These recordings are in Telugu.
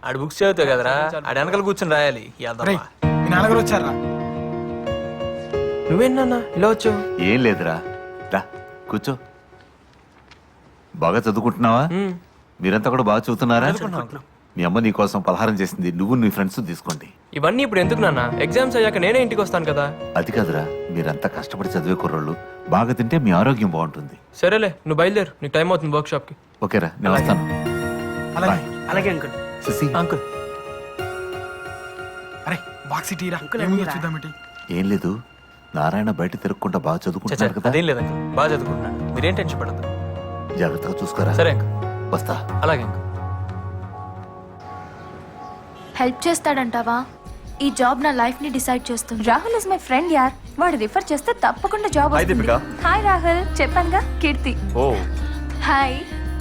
ఆడు బుక్స్ చదువుతావు కదరా, ఆడు వెనకాల కూర్చొని రాయాలి. రేయ్, మీ నాన్నగారు వచ్చారా? నువ్వేనా ఇలా వచ్చావు? ఏం లేదురా, రా కూర్చో. బాగా చదువుకుంటున్నావా? మీరంతా కూడా బాగా చదువుతున్నారా? మీ అమ్మ నీ కోసం పలహారం చేసింది, నువ్వు నీ ఫ్రెండ్స్ తీసుకోండి. ఇవన్నీ ఇప్పుడు ఎందుకు నాన్న? ఎగ్జామ్స్ అయ్యాక నేనే ఇంటికి వస్తాను కదా. అది కాదురా, మీరంతా కష్టపడి చదివే కుర్రోళ్ళు, బాగా తింటే మీ ఆరోగ్యం బాగుంటుంది. సరేలే, నువ్వు బయలుదేరు, నీకు టైం అవుతుంది వర్క్ షాప్ కి. ఓకేరా, నేను వస్తాను. అలాగే. అలాగే అంకుల్. శశి, అంకుల్ అరే బాక్స్ ఇటీరా, చూద్దాం. ఏం లేదు, నారాయణ బయట తిరగకుండా బాగా చదువుకుంటున్నారు కదా. అదేం లేదు అంకుల్, బాగా చదువుకుంటున్నాడు, మీరేం టెన్షన్ పడద్దు. జాగ్రత్తగా చూసుకోరా. సరే అంకుల్, వస్తా. అలాగే అంకుల్. హెల్ప్ చేస్తాడంటావా? ఈ జాబ్ నా లైఫ్ ని డిసైడ్ చేస్తుంది. రాహుల్ ఇస్ మై ఫ్రెండ్ యార్, వాడు రిఫర్ చేస్తే తప్పకుండా జాబ్ వస్తుంది. హాయ్ రాహుల్, చెప్పానుగా Keerthi. Oh hi,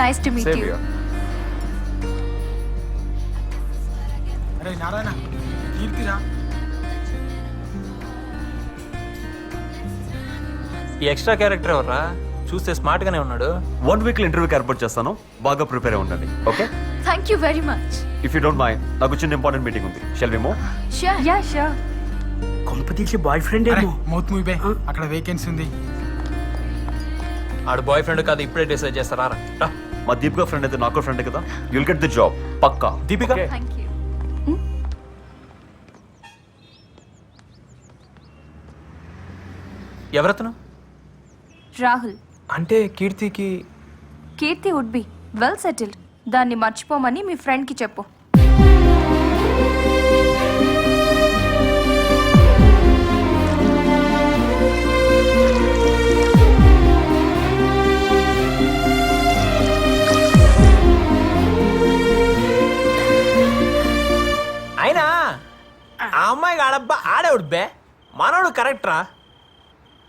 nice to meet you. అరే నారాయణ, కీర్తిరా. ఈ ఎక్స్ట్రా క్యారెక్టర్ ఎవర్రా? చూస్తే స్మార్ట్ గానే ఉన్నాడు. 1 వీక్ ఇంటర్వ్యూకి ఏర్పాటు చేస్తాను, బాగా ప్రిపేర్ అయి ఉండండి. Okay, thank you very much. If you don't mind, నాకు చిన్న ఇంపార్టెంట్ మీటింగ్ ఉంది. Shall we move? Sure. Ya sure. కొంప తీసి బాయ్ ఫ్రెండ్ అరే ఏమో. మౌత్ మూవీ బే, అక్కడ వేకెన్సీ ఉంది. ఆడు బాయ్ ఫ్రెండ్ కాదు, ఇప్పుడే డిసైడ్ చేస్తారా? రా. మా దీపిక ఫ్రెండ్ అయితే నాకు ఫ్రెండ్ కదా, యుల్ గెట్ ది జాబ్ పక్కా. Deepika, thank you. ఎవరతను? రాహుల్. అంటే కీర్తికి. Keerthi would be well settled, దాన్ని మర్చిపోమని మీ ఫ్రెండ్ కి చెప్పు. అయినా ఆ అమ్మాయికి ఆడబ్బా ఆడేవుడు బే, మనోడు కరెక్ట్రా.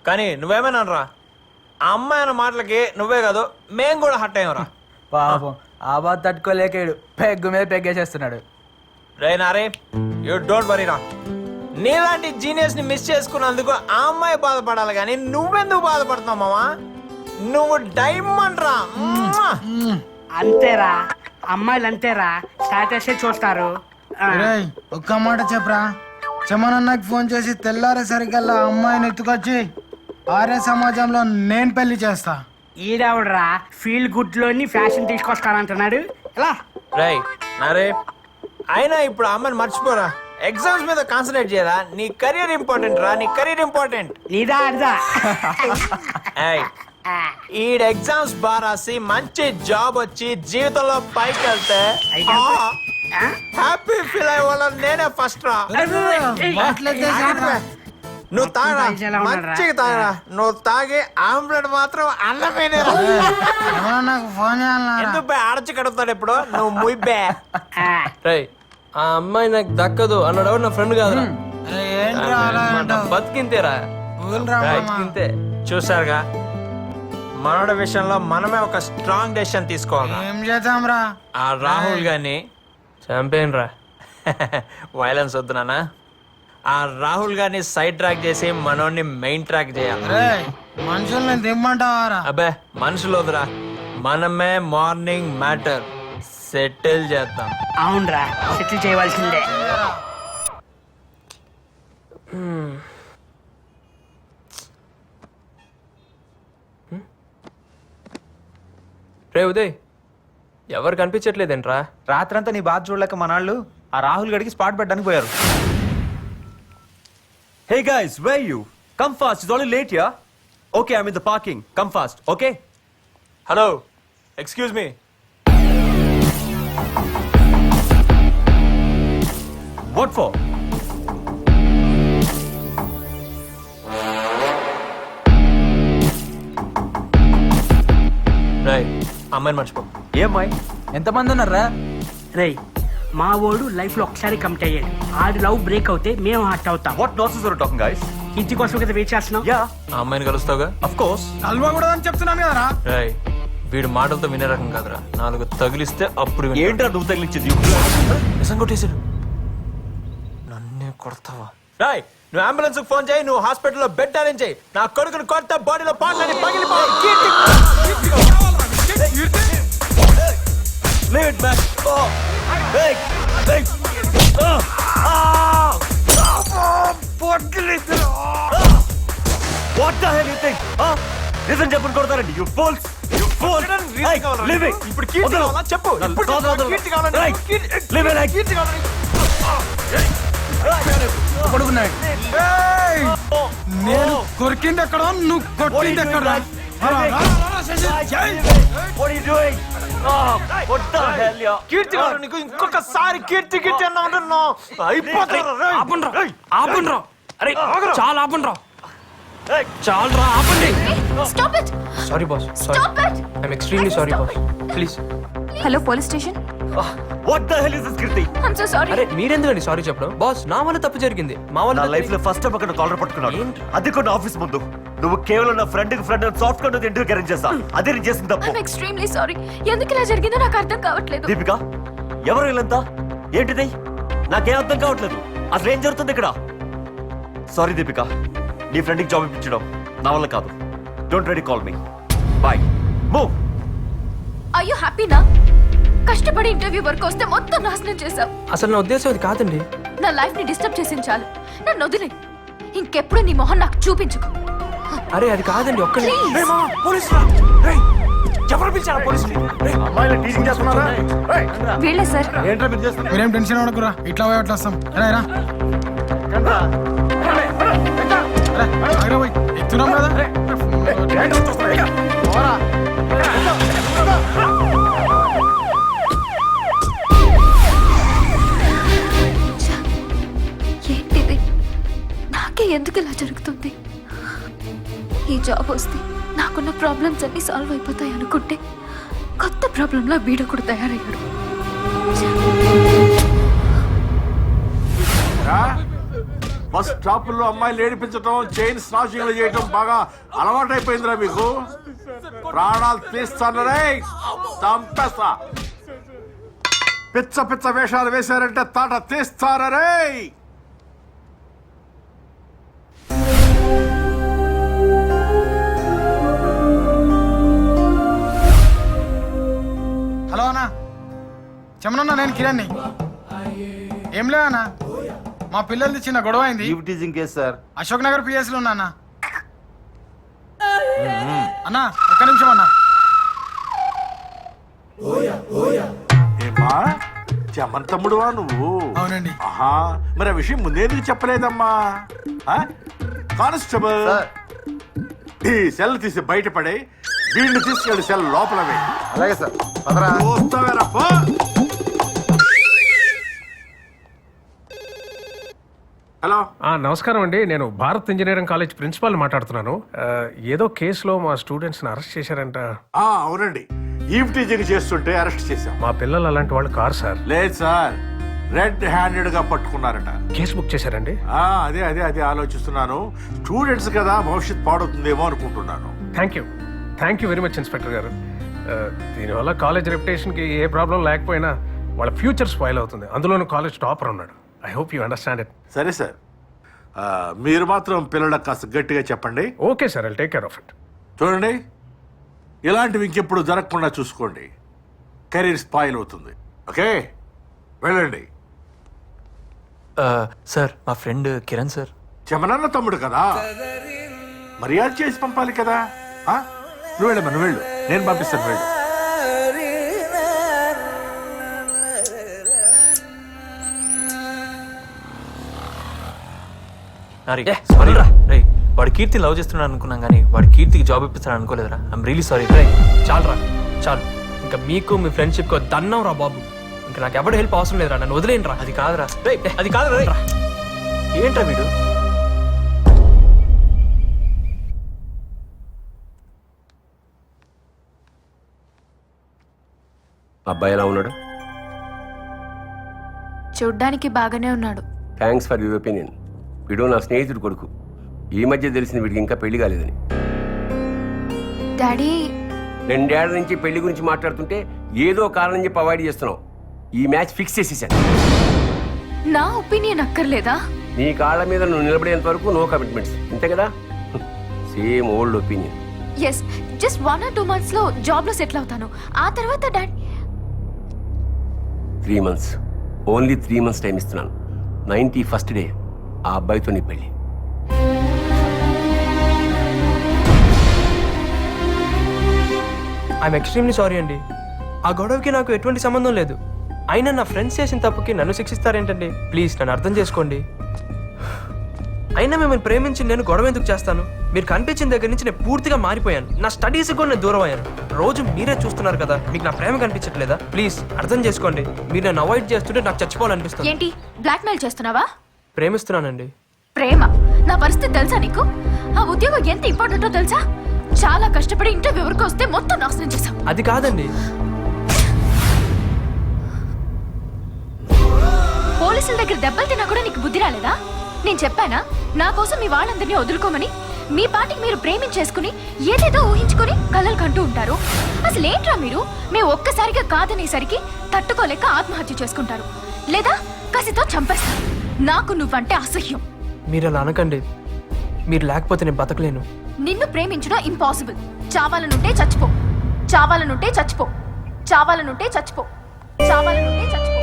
కానీ నువ్వేమైనా రా, ఆ అమ్మాయి అన్న మాటలకి నువ్వే కాదు మేం కూడా హట్ అయ్యాం రా. పాపం ఆ బాధ తట్టుకోలేకాడు, పెగ్గు మీద పెగ్గేసేస్తున్నాడు. రే నారే, యూ డోంట్ వరీ రా. నీలాంటి జీనియస్ ని మిస్ చేసుకున్నందుకు ఆ అమ్మాయి బాధపడాలి, కానీ నువ్వెందుకు బాధపడుతున్నావు మావా? నువ్వు డైమండ్ రా. అంతేరా, అమ్మాయిలు అంతేరా, స్టాటస్ చూస్తారు. రేయ్, ఒక్క మాట చెప్పరా. చమనన్నకి ఫోన్ చేసి తెల్లారేసరికల్లా అమ్మాయిని ఎత్తుకొచ్చి ఆర్య సమాజంలో నేను పెళ్లి చేస్తా. ఈడవడరా ఫీల్ గుడ్ లోని ఫ్యాషన్ తీసుకొస్తానంటున్నాడు. ఎలా రై నారే, అయినా ఇప్పుడు ఆ అమ్మాయిని మర్చిపోరా, ఎగ్జామ్స్ మీద కాన్సన్ట్రేట్ చేయరా. నీ కెరీర్ ఇంపార్టెంట్ రా, నీ కెరీర్ ఇంపార్టెంట్. నీదా అడిదా? ఈడ ఎగ్జామ్స్ బాగా రాసి మంచి జాబ్ వచ్చి జీవితంలో పైకి వెళ్తే హ్యాపీ ఫీల్ అయ్యే వాళ్ళ నేనే ఫస్ట్ రా. నువ్వు తాగరా, మంచిగా తాగరా. నువ్వు తాగి ఆమ్లెట్ మాత్రం అన్నమేనే. నాకు ఫోన్ ఎందుకు బే ఆడచి కడుగుతాడు ఇప్పుడు? నువ్వు ముయ్యే. ఆ అమ్మాయి నాకు దక్కదు అన్నాడు నా ఫ్రెండ్ కాదు. బతికింతేరా, బతికింతే. చూసారుగా, మనోడి విషయంలో మనమే ఒక స్ట్రాంగ్ డెసిషన్ తీసుకోవాలి. ఏం చేద్దాం రా? ఆ రాహుల్ గాని చంపేను రా. వైలెన్స్ వద్దు నాన్న. ఆ రాహుల్ గారిని సైడ్ ట్రాక్ చేసి మనోడిని మెయిన్ ట్రాక్ చేయాలి. మనుషుల్ని దిమ్మంటావారా? అబ్బే మనుషులు వద్దురా, మనమే మార్నింగ్ మ్యాటర్ సెటిల్ చేద్దాం. అవునరా, సెటిల్ చేయవలసిందే. రే ఉదయ్, ఎవరు కనిపించట్లేదేంట్రా? రాత్రంతా నీ బాధ చూడలేక మనాళ్ళు ఆ రాహుల్ గడికి స్పాట్ పెట్టడానికి పోయారు. Hey guys, where you? Come fast, it's only late here. Okay, I'm in the parking. Come fast, okay? Hello, excuse me. What for? రై, అమ్మాయిని మర్చిపో. ఏమ్మాయి? ఎంతమంది ఉన్నారా? రేయ్, మా వాడు లైఫ్ లో ఒకసారి కమిట్ అయ్యాడు. ఆడి లవ్ బ్రేక్ అవుతే మేము హర్ట్ అవుతాం. What nonsense are you talking, guys? ఇంటి కోసం కదా వెయిట్ చేస్తున్నాం. Yeah, ఆ అమ్మాయిని కలుస్తావుగా? of course. కలవకూడదని చెప్తున్నాను కదరా. రై, వీడు మాటలతో వినే రకం కాదురా. 4 తగిలిస్తే అప్పుడు వింటాడు. ఏంట్రా నువ్వు తగిలించింది? నిజం కొట్టేశాడు. నన్నే కొడతావా? రాయ్, నువ్వు అంబులెన్స్ ఫోన్ చేయి, నువ్వు హాస్పిటల్లో బెడ్ అరేంజ్ చేయి. నా కొడుకుని కొడితే బాడీలో పాటలని పగిలిపోయి. Leave it, man. Oh. What the hell you think నిజం చెప్పని కొడతారండి యు ఫూల్స్ ఇప్పుడు కీర్తి కావాలా? చెప్పు. ఇప్పుడు కీర్తి కావాలా? పడుకున్నాడు. ఏయ్! నేను కొరికింది ఎక్కడ, నువ్వు కొట్టింది ఎక్కడ? కీర్తి కావాలా నీకు? ఇంకొకసారి కీర్తి కీర్తి అన్నా ఉంటున్నావు అయిపోతారా? ఆపండ్రా అరే చాలా ఆపండ్రా చాలరా ఆపండి stop it, sorry boss sorry stop it. I'm extremely sorry boss please. Hello police station. What the hell is this Keerthi? I'm so sorry. అరే మీరెందుకండి సారీ చెప్పడం? బాస్ నా వల్ల తప్పు జరిగింది. మా నా వల్ల లైఫ్ లో ఫస్ట్ టైం అక్కడ కాలర్ పట్టుకున్నాను. అది కూడా ఆఫీస్ ముందు. నువ్వు కేవలం నా friend soft card interview arrange చేస్తా. అదే నేను చేసిన తప్పు. I'm extremely sorry. ఎందుకు ఇలా జరిగిందో నాకు అర్థం కావట్లేదు. దీపిక ఎవరు వీళ్ళంతా? ఏంటిది? నాకేం అర్థం కావట్లేదు. అసలు ఏం జరుగుతుంది ఇక్కడ? సారీ దీపిక, నీ ఫ్రెండ్కి జాబ్ ఇప్పించడం నా వల్ల కాదు. Don't ready call me. Bye. Move. Are you happy నా? కష్టపడి ఇంటర్వ్యూ వరకు వస్తే మొత్తం నాశనం చేశావు. అసలు నా ఉద్దేశం అది కాదండి. నా లైఫ్ ని డిస్టర్బ్ చేసింది చాలు. నన్ను వదిలే. ఇంకెప్పుడు నీ మొహం నాకు చూపించుకో. అరే అది కాదండి ఒక్క Please. పోలీసులు ఎవరు పిలిచారా? పోలీసులు వీళ్ళే సార్. మీరేం టెన్షన్ పడకురా, ఇట్లా పోయి అట్లా వస్తాం. రా ఎక్కుతున్నాం కదా. ఏంటిది? నాకే ఎందుకు ఇలా జరుగుతుంది? ఈ జాబ్ వస్తే నాకున్న ప్రాబ్లమ్స్ అన్ని సాల్వ్ అయిపోతాయి అనుకుంటే కొత్త ప్రాబ్లంలా వీడు కూడా తయారయ్యాడు. బస్ స్టాప్ లో అమ్మాయిలు ఏడిపించడం, చైన్ స్నాచింగ్లు చేయడం బాగా అలవాటైపోయిందిరా మీకు. ప్రాణాలు తీస్తానరే, చంపేస్తా. పిచ్చ పిచ్చ వేషాలు వేశారంటే తాట తీస్తానరే. హలో అన్నా, చెమనన్నా, నేను కిరణ్ని. ఏం లే అన్నా, మా పిల్లలది చిన్న గొడవ అయింది. అశోక్ నగర్ పిఎస్ లో ఉన్నా అన్నా. అన్నా ఒక్క నిమిషం అన్నా. ఏమా చెమన్ తమ్ముడువా నువ్వు? అవునండి. ఆహా, మరి ఆ విషయం ముందేందుకు చెప్పలేదమ్మా? కానిస్టేబుల్, ఈ సెల్ తీసి బయటపడే, వీడిని తీసుకెళ్ళి సెల్ లోపల వేయి. అలాగే సార్. చూస్తావేరా, పో. హలో, నమస్కారం అండి, నేను భారత్ ఇంజనీరింగ్ కాలేజ్ ప్రిన్సిపాల్ మాట్లాడుతున్నాను. ఏదో కేసులో మా స్టూడెంట్స్ని అరెస్ట్ చేశారంట. అవునండి, ఈవ్ టీచింగ్ చేస్తుంటే అరెస్ట్ చేశాం. మా పిల్లలు అలాంటి వాళ్ళు కారు సార్. లేదు సార్, రెడ్ హ్యాండెడ్ గా పట్టుకున్నారట. కేసు బుక్ చేశారండి. అదే అదే అదే ఆలోచిస్తున్నాను. స్టూడెంట్స్ కదా, భవిష్యత్ పాడవుతుందేమో అనుకుంటున్నాను. Thank you very much inspector గారు. దీనివల్ల కాలేజ్ రెప్యుటేషన్కి ఏ ప్రాబ్లం లేకపోయినా వాళ్ళ ఫ్యూచర్ స్పాయిల్ అవుతుంది. అందులోనూ కాలేజ్ టాపర్ ఉన్నాడు. I hope you understand it. సరే సార్, మీరు మాత్రం పిల్లలకు కాస్త గట్టిగా చెప్పండి. Okay sir, I'll take care of it. చూడండి, ఇలాంటివి ఇంకెప్పుడు జరగకుండా చూసుకోండి. కెరీర్ స్పాయిల్ అవుతుంది. ఓకే, వెళ్ళండి. సార్ మా ఫ్రెండ్ కిరణ్ సార్. చెమనన్న తమ్ముడు కదా, మర్యాద చేసి పంపాలి కదా. నువ్వు వెళ్ళమ్మా, నువ్వు వెళ్ళు, నేను పంపిస్తాను, వెళ్ళు. సారీ రే, వాడు కీర్తి లవ్ చేస్తున్నాడు అనుకున్నాం కానీ వాడు కీర్తికి జాబ్ ఇప్పిస్తాడు అనుకోలేదురా. I'm really sorry. చాలరా చాలు, ఇంకా మీకు మీ ఫ్రెండ్షిప్ దన్నం రా బాబు. ఇంకా నాకు ఎవరి హెల్ప్ అవసరం లేదురా, నన్ను వదిలేండి రా. అది కాదురా, అది కాదురా. ఏంట్రా వీడు? అబ్బాయి ఎలా ఉన్నాడు? చూడ్డానికి బాగానే ఉన్నాడు. Thanks for your opinion. వీడు నా స్నేహితుడు కొడుకు. ఈ మధ్య తెలిసింది వీడికి ఇంకా పెళ్లి కాలేదని. డాడీ, 2 ఏళ్ల నుంచి పెళ్లి గురించి మాట్లాడుతుంటే ఏదో కారణం చెప్పి అవాయిడ్ చేస్తున్నావు. ఈ మ్యాచ్ ఫిక్స్ చేసేసాను. నా ఒపీనియన్ అక్కర్లేదా? నీ కాళ్ళ మీద నువ్వు నిలబడేంత వరకు నో కమిట్మెంట్స్, అంతే కదా? Same old opinion. Yes, just 1 or 2 months లో జాబ్ లో సెటిల్ అవుతాను. ఆ తర్వాత daddy 3 months. Only 3 months time ఇస్తున్నాను. 91st డే ఆ అబ్బాయితో నీ పెళ్ళి. ఐఎమ్ ఎక్స్ట్రీమ్లీ సారీ అండి. ఆ గొడవకి నాకు ఎటువంటి సంబంధం లేదు. అయినా నా ఫ్రెండ్స్ చేసిన తప్పుకి నన్ను శిక్షిస్తారేంటండి? ప్లీజ్ నన్ను అర్థం చేసుకోండి. అయినా మిమ్మల్ని ప్రేమించి నేను గొడవ ఎందుకు చేస్తాను? మీరు కనిపించిన దగ్గర నుంచి నేను పూర్తిగా మారిపోయాను. నా స్టడీస్ కూడా నేను దూరం అయ్యాను. రోజు మీరే చూస్తున్నారు కదా, మీకు నా ప్రేమ కనిపించట్లేదా? ప్లీజ్ అర్థం చేసుకోండి. మీరు నన్ను అవాయిడ్ చేస్తుంటే నాకు చచ్చిపోవాలనిపిస్తుంది. ఏంటి బ్లాక్మెయిల్ చేస్తున్నావా? ప్రేమిస్తున్నానండి. ప్రేమ? నా పరిస్థితి తెలుసా నీకు? ఆ ఉద్యోగం ఎంత ఇంపార్టెంటో తెలుసా? చాలా కష్టపడి ఇంటర్వ్యూ వరకు వస్తే మొత్తం నాశనం చేశాం. అది కాదండి. పోలీసుల దగ్గర దెబ్బలు తిన్నా కూడా నీకు బుద్ధి రాలేదా? నేను చెప్పానా నా కోసం మీ వాళ్ళందరినీ వదులుకోమని? మీ పాటికి మీరు ప్రేమించేసుకుని ఏదేదో ఊహించుకుని కలలు కంటూ ఉంటారు. అసలు ఏంట్రా మీరు? మేము ఒక్కసారిగా కాదనేసరికి తట్టుకోలేక ఆత్మహత్య చేసుకుంటారు, లేదా కసితో చంపేస్తారు. నాకు నువ్వంటే అసహ్యం. మీరు అలా అనకండి. మీరు లేకపోతే నేను బతకలేను. నిన్ను ప్రేమించడం ఇంపాసిబుల్. చావాలనుంటే చచ్చిపో, చావాలనుంటే చచ్చిపో, చావాలనుంటే చచ్చిపో, చావాలనుంటే చచ్చిపో.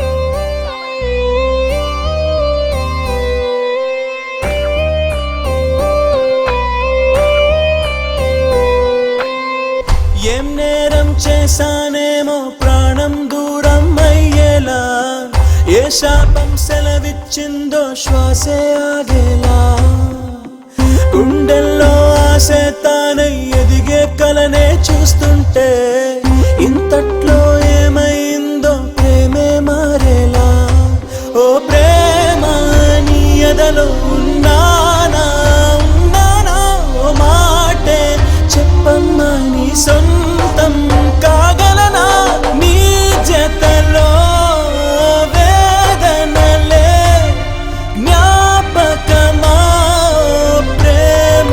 ఏం నేరం చేశానేమో ప్రాణం దూరం అయ్యేలా, ఏ శాపం సెలవిచ్చిందో శ్వాసే ఆగేలా, గుండెల్లో ఆశే తానై ఎదిగే కలనే చూస్తుంటే ఇంతట్లో ఏమైందో ప్రేమే మారేలా. ఓ ప్రేమ నీ ఎదలో ఉన్నానా, ఉన్నానా? ఓ మాటే చెప్పమ్మా నీ సొంతం కాగలనా? నీ జతలో వేదనలే జ్ఞాపకమా ప్రేమ?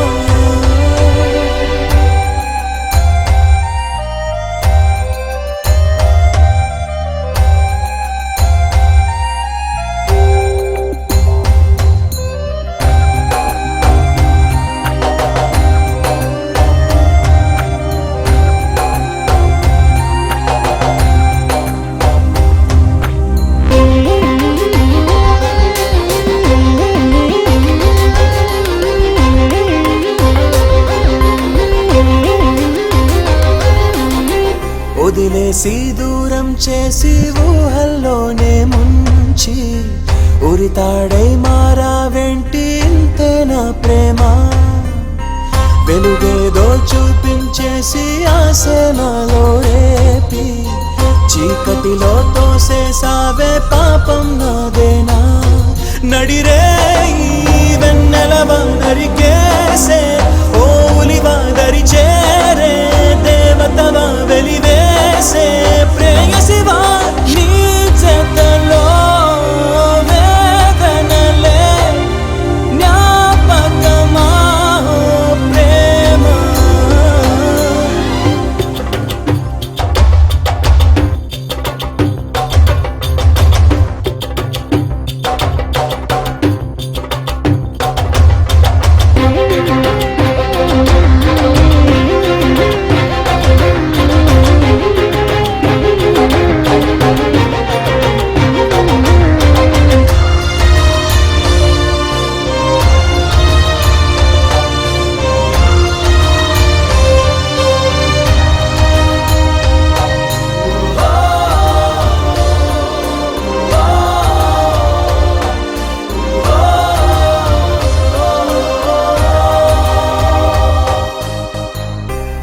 వదిలేసి దూరం చేసి ఊహల్లోనే ముంచి ఉరితాడై మారా వెంటి ఇంతే నా ప్రేమ. వెలుగేదో చూపించేసి ఆశ నాలో రేపి చీకటిలో తోసేసావే పాపం నాదేనా? నడిరే వెన్నెలవా నరికేసే ఓ ఉలివా దరి చేరే దేవతవా వెలివేసే ప్రేయసివా నీ జతలో వేదనలే జ్ఞాపకమా ప్రేమ?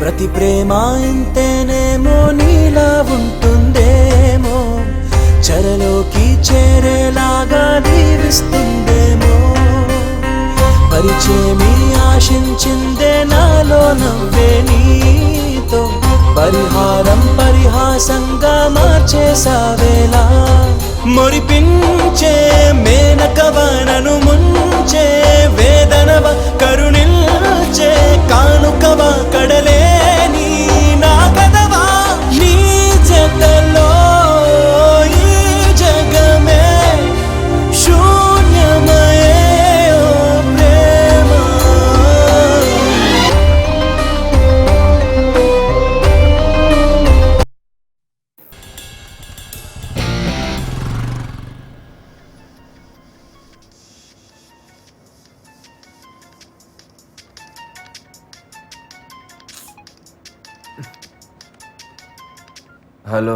ప్రతి ప్రేమ ఇంతేనేమో నీలా ఉంటుందేమో, చెరలోకి చేరేలాగా దీవిస్తుందేమో. పరిచయమి ఆశించిందే నాలో నవ్వే నీతో, పరిహారం పరిహాసంగా మార్చేసావేలా. మురిపించే మేనకవనను ముంచే వేదనవ కరుణిల్చే కానుకవ కడలేని నా కదవా నీ జతలో ఈ జగమే శూన్యమయే ఓ ప్రేమ. హలో